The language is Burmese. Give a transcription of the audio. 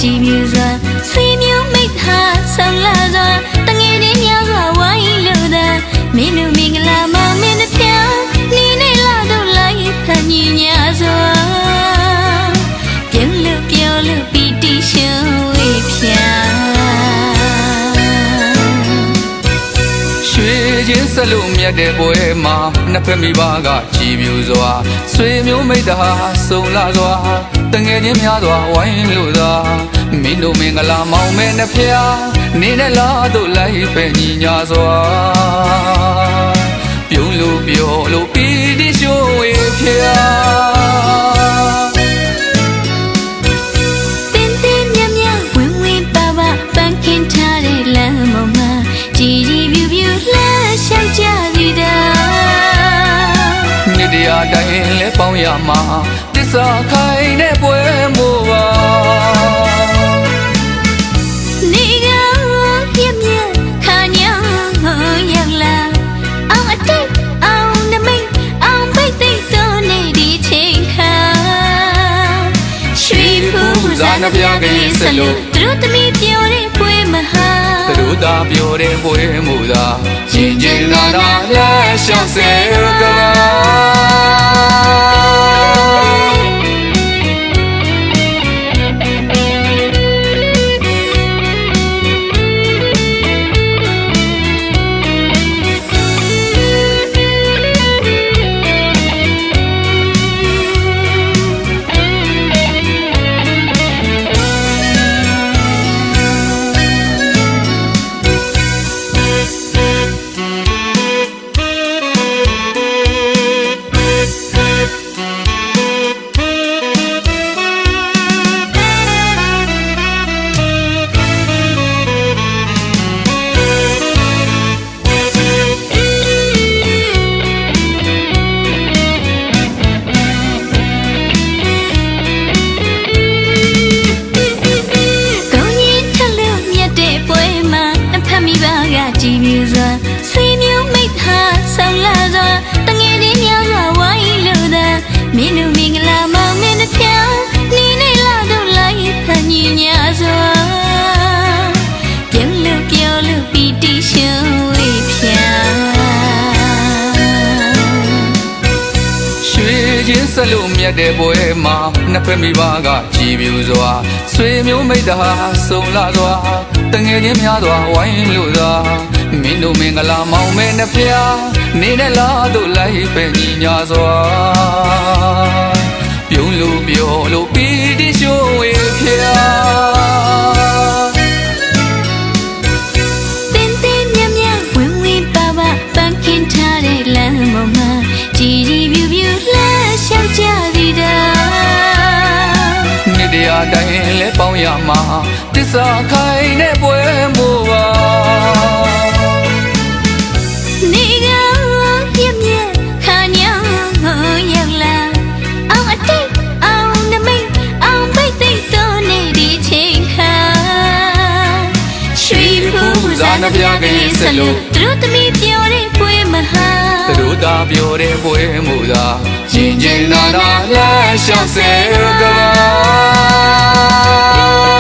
ကြည်ပြူစွာဆွေမျိုးမိတ်ဟာဆောင်လာစွာတငယ်ချင်းများစွာဝိုင်းလို့သာမင်းတို့မင်္ဂလာမောင်မင်းတို့ဖြာနေနေလာတော့လိုက်ဖန်ညီညာစွာပြုံးလို့ပြောလို့ပီတိရှုံးဝေးဖြာချင်းဆက်လို့မြတ်တဲ့ပွဲမှာနှစ်ဖက်မိဘကကြည်ပြူစွာဆွေမျိုးမိတ်တဟာဆုံလာစွာတငယ်ချင်းများစွာဝိုင်းလို့သာမင်းတို့မင်္ဂလာမောင်မဲနှစ်ဖျားနေနဲ့လာတို့လိုက်ပဲညီညာစွာပြုံးလို့ပြောလို့ပီတိရှိုးဝေးဖျားတင်းတင်းမြတ်မြတ်ဝင်းဝင်းပါပါပန်းခင်းထားတဲ့လမ်းပေါ်မှာကြည်ကြည်ပြူပြူလှရှောက်ကြသည်တာမြစ်တရားတိုင်းလဲပေါင်းရမှာတစ္ဆာခိုင်တဲ့ပွဲမို့ပါနေကပြည့်မြတ်ခါညောင်းဟောရောက်လာအောင်အတိတ်အောင်နမိတ်အောင်ပိတ်သိပ်တော်နေဒီချိန်ခါရွှေဖူးဇာနပြကလေးစလို့သူတို့သမီးပြောတဲ့ပွဲမဟာသူတို့သာပြောတဲ့ပွဲမို့သာချင်းချင်းနာနာလက်ရှောက်စေကပါကြည်ပြူစွာဆွေမျိုးမိတ်ဟာဆောင်လာစွာတငယ်ချင်းများစွာဝိုင်းလို့သာမင်းတို့မင်္ဂလာမောင်မင်းတို့ဖြာနေနေလာတော့လိုက်ဖန်ညီညာစွာပြုံးလို့ပြောလို့ပီတိရှုံးဝေးဖြာရွှေချင်းဆက်လို့မြတ်တဲ့ပွဲမှာနှစ်ဖက်မိဘကကြည်ပြူစွာဆွေမျိုးမိတ်တဟာဆုံလာစွာတငယ်ချင်းများစွာဝိုင်းလို့သာမင်းတို့မင်္ဂလာမောင်မဲနှစ်ဖျားနေနဲ့လာတို့လိုက်ပဲညီညာစွာပြုံးလို့ပြောလို့ပီတိရှိုးဝေးဖျားတင်းတင်းမြတ်မြတ်ဝင်းဝင်းပါပါပန်းခင်းထားတဲ့လမ်းပေါ်မှာကြည်ကြည်ပြူပြူလှရှောက်ကြသည်တာမြစ်တရားတိုင်းလဲပေါင်းရမှာတစ္ဆာခိုင်တဲ့ပွဲမို့ပါနေကပြည့်မြတ်ခါညောင်းဟောရောက်လာအောင်အတိတ်အောင်နမိတ်အောင်ပိတ်သိပ်တော်နေဒီချိန်ခါရွှေဖူးဇာနပြကလေးစလို့သူတို့သမီးပြောတဲ့ပွဲမဟာသူတို့သာပြောတဲ့ပွဲမို့သာချင်းချင်းနာနာလက်ရှောက်စေကပါ